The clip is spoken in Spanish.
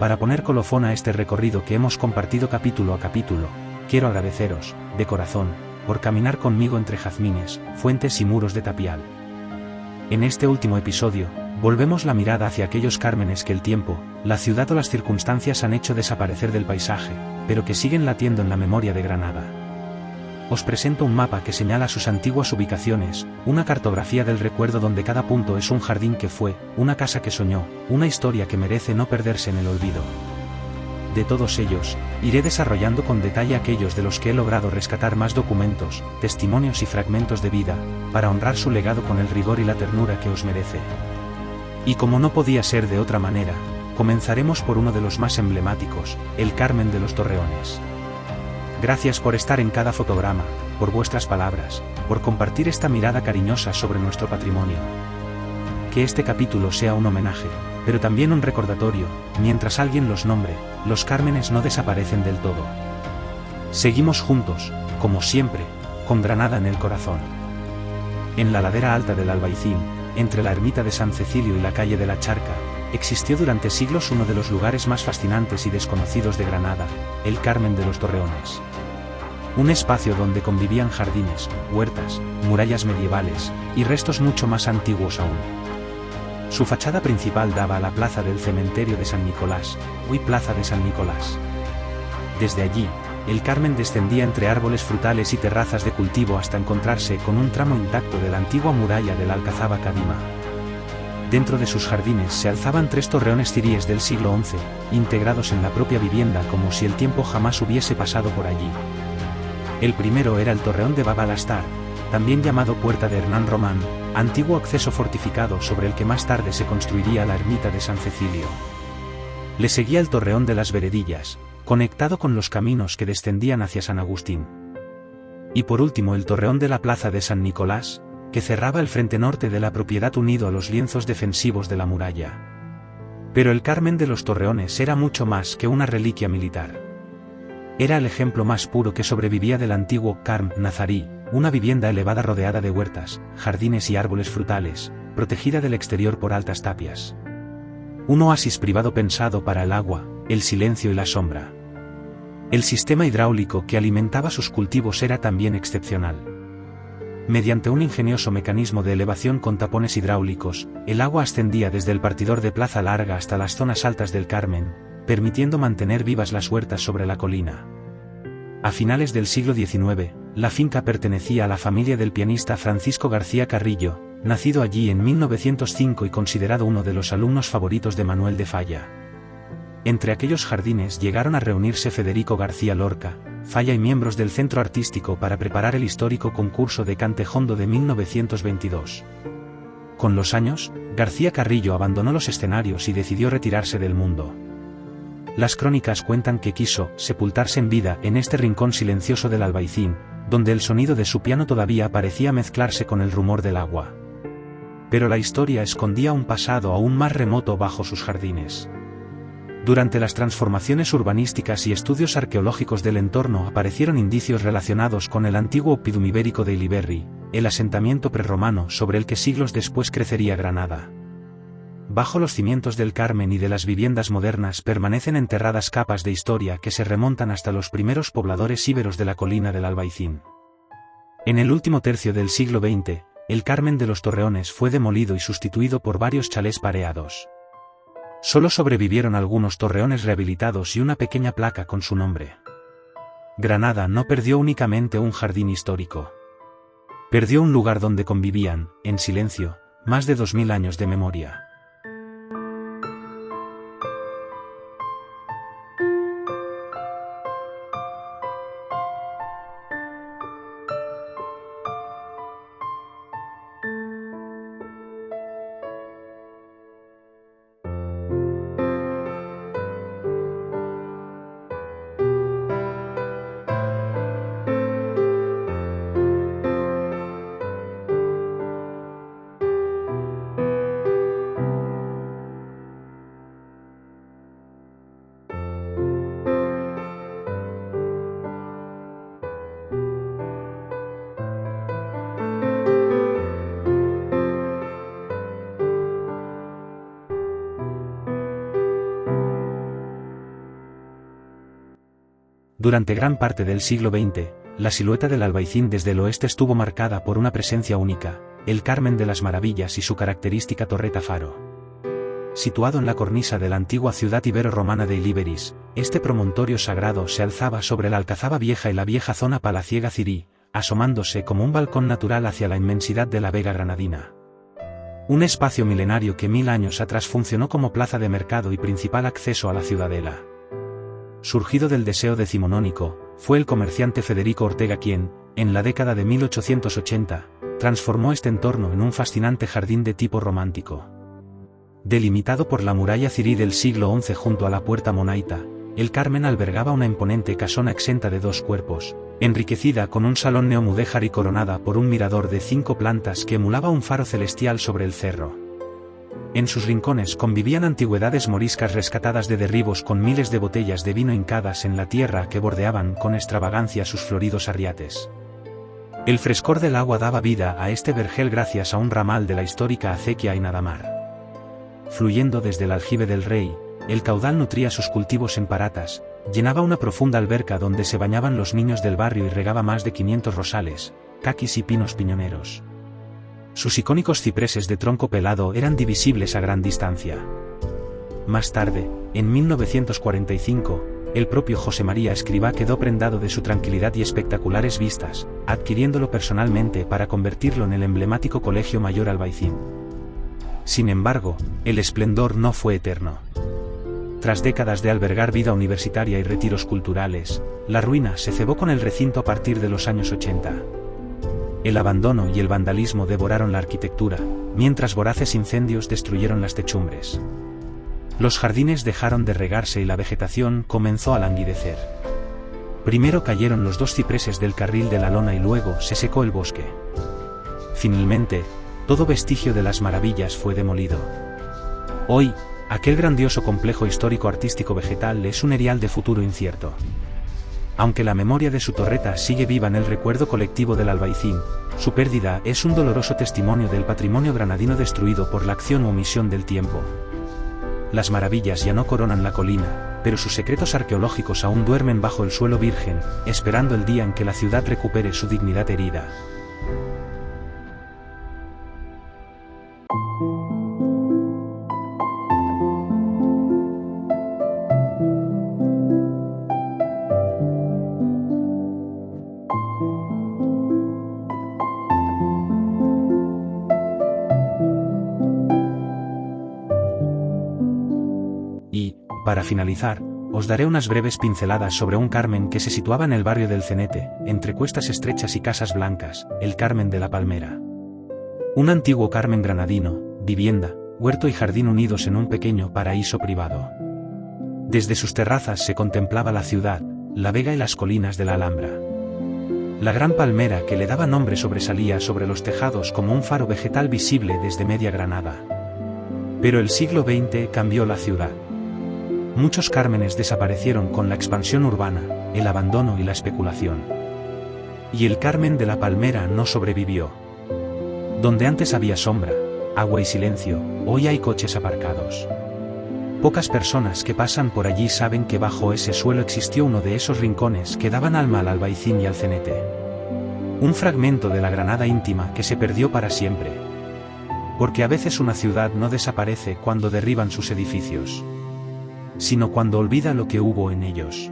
Para poner colofón a este recorrido que hemos compartido capítulo a capítulo, quiero agradeceros, de corazón, por caminar conmigo entre jazmines, fuentes y muros de tapial. En este último episodio, volvemos la mirada hacia aquellos cármenes que el tiempo, la ciudad o las circunstancias han hecho desaparecer del paisaje, pero que siguen latiendo en la memoria de Granada. Os presento un mapa que señala sus antiguas ubicaciones, una cartografía del recuerdo donde cada punto es un jardín que fue, una casa que soñó, una historia que merece no perderse en el olvido. De todos ellos, iré desarrollando con detalle aquellos de los que he logrado rescatar más documentos, testimonios y fragmentos de vida, para honrar su legado con el rigor y la ternura que os merece. Y como no podía ser de otra manera, comenzaremos por uno de los más emblemáticos, el Carmen de los Torreones. Gracias por estar en cada fotograma, por vuestras palabras, por compartir esta mirada cariñosa sobre nuestro patrimonio. Que este capítulo sea un homenaje, pero también un recordatorio, mientras alguien los nombre, los cármenes no desaparecen del todo. Seguimos juntos, como siempre, con Granada en el corazón. En la ladera alta del Albaicín, entre la ermita de San Cecilio y la calle de la Charca, existió durante siglos uno de los lugares más fascinantes y desconocidos de Granada, el Carmen de los Torreones. Un espacio donde convivían jardines, huertas, murallas medievales, y restos mucho más antiguos aún. Su fachada principal daba a la plaza del cementerio de San Nicolás, hoy Plaza de San Nicolás. Desde allí, el Carmen descendía entre árboles frutales y terrazas de cultivo hasta encontrarse con un tramo intacto de la antigua muralla de la Alcazaba Cadima. Dentro de sus jardines se alzaban 3 torreones ciríes del siglo XI, integrados en la propia vivienda como si el tiempo jamás hubiese pasado por allí. El primero era el torreón de Baba Lastar, también llamado Puerta de Hernán Román, antiguo acceso fortificado sobre el que más tarde se construiría la ermita de San Cecilio. Le seguía el torreón de las Veredillas, conectado con los caminos que descendían hacia San Agustín. Y por último el torreón de la plaza de San Nicolás, que cerraba el frente norte de la propiedad unido a los lienzos defensivos de la muralla. Pero el Carmen de los Torreones era mucho más que una reliquia militar. Era el ejemplo más puro que sobrevivía del antiguo Carm nazarí, una vivienda elevada rodeada de huertas, jardines y árboles frutales, protegida del exterior por altas tapias. Un oasis privado pensado para el agua, el silencio y la sombra. El sistema hidráulico que alimentaba sus cultivos era también excepcional. Mediante un ingenioso mecanismo de elevación con tapones hidráulicos, el agua ascendía desde el partidor de Plaza Larga hasta las zonas altas del Carmen, permitiendo mantener vivas las huertas sobre la colina. A finales del siglo XIX, la finca pertenecía a la familia del pianista Francisco García Carrillo, nacido allí en 1905 y considerado uno de los alumnos favoritos de Manuel de Falla. Entre aquellos jardines llegaron a reunirse Federico García Lorca, Falla y miembros del Centro Artístico para preparar el histórico concurso de Cantejondo de 1922. Con los años, García Carrillo abandonó los escenarios y decidió retirarse del mundo. Las crónicas cuentan que quiso sepultarse en vida en este rincón silencioso del Albaicín, donde el sonido de su piano todavía parecía mezclarse con el rumor del agua. Pero la historia escondía un pasado aún más remoto bajo sus jardines. Durante las transformaciones urbanísticas y estudios arqueológicos del entorno aparecieron indicios relacionados con el antiguo oppidum ibérico de Iliberri, el asentamiento prerromano sobre el que siglos después crecería Granada. Bajo los cimientos del Carmen y de las viviendas modernas permanecen enterradas capas de historia que se remontan hasta los primeros pobladores íberos de la colina del Albaicín. En el último tercio del siglo XX, el Carmen de los Torreones fue demolido y sustituido por varios chalés pareados. Solo sobrevivieron algunos torreones rehabilitados y una pequeña placa con su nombre. Granada no perdió únicamente un jardín histórico. Perdió un lugar donde convivían, en silencio, más de 2000 años de memoria. Durante gran parte del siglo XX, la silueta del Albaicín desde el oeste estuvo marcada por una presencia única, el Carmen de las Maravillas y su característica torreta faro. Situado en la cornisa de la antigua ciudad ibero-romana de Ilíberis, este promontorio sagrado se alzaba sobre la Alcazaba Vieja y la vieja zona palaciega cirí, asomándose como un balcón natural hacia la inmensidad de la Vega granadina. Un espacio milenario que 1000 años atrás funcionó como plaza de mercado y principal acceso a la ciudadela. Surgido del deseo decimonónico, fue el comerciante Federico Ortega quien, en la década de 1880, transformó este entorno en un fascinante jardín de tipo romántico. Delimitado por la muralla cirí del siglo XI junto a la puerta monaita, el Carmen albergaba una imponente casona exenta de 2 cuerpos, enriquecida con un salón neomudéjar y coronada por un mirador de 5 plantas que emulaba un faro celestial sobre el cerro. En sus rincones convivían antigüedades moriscas rescatadas de derribos con miles de botellas de vino hincadas en la tierra que bordeaban con extravagancia sus floridos arriates. El frescor del agua daba vida a este vergel gracias a un ramal de la histórica acequia y nadamar. Fluyendo desde el aljibe del Rey, el caudal nutría sus cultivos en paratas, llenaba una profunda alberca donde se bañaban los niños del barrio y regaba más de 500 rosales, caquis y pinos piñoneros. Sus icónicos cipreses de tronco pelado eran divisibles a gran distancia. Más tarde, en 1945, el propio José María Escrivá quedó prendado de su tranquilidad y espectaculares vistas, adquiriéndolo personalmente para convertirlo en el emblemático Colegio Mayor Albaicín. Sin embargo, el esplendor no fue eterno. Tras décadas de albergar vida universitaria y retiros culturales, la ruina se cebó con el recinto a partir de los años 80. El abandono y el vandalismo devoraron la arquitectura, mientras voraces incendios destruyeron las techumbres. Los jardines dejaron de regarse y la vegetación comenzó a languidecer. Primero cayeron los 2 cipreses del carril de la Lona y luego se secó el bosque. Finalmente, todo vestigio de las maravillas fue demolido. Hoy, aquel grandioso complejo histórico-artístico vegetal es un erial de futuro incierto. Aunque la memoria de su torreta sigue viva en el recuerdo colectivo del Albaicín, su pérdida es un doloroso testimonio del patrimonio granadino destruido por la acción o omisión del tiempo. Las maravillas ya no coronan la colina, pero sus secretos arqueológicos aún duermen bajo el suelo virgen, esperando el día en que la ciudad recupere su dignidad herida. Y, para finalizar, os daré unas breves pinceladas sobre un Carmen que se situaba en el barrio del Cenete, entre cuestas estrechas y casas blancas, el Carmen de la Palmera. Un antiguo Carmen granadino, vivienda, huerto y jardín unidos en un pequeño paraíso privado. Desde sus terrazas se contemplaba la ciudad, la vega y las colinas de la Alhambra. La gran palmera que le daba nombre sobresalía sobre los tejados como un faro vegetal visible desde media Granada. Pero el siglo XX cambió la ciudad. Muchos cármenes desaparecieron con la expansión urbana, el abandono y la especulación. Y el Carmen de la Palmera no sobrevivió. Donde antes había sombra, agua y silencio, hoy hay coches aparcados. Pocas personas que pasan por allí saben que bajo ese suelo existió uno de esos rincones que daban alma al Albaicín y al Cenete. Un fragmento de la Granada íntima que se perdió para siempre. Porque a veces una ciudad no desaparece cuando derriban sus edificios, sino cuando olvida lo que hubo en ellos.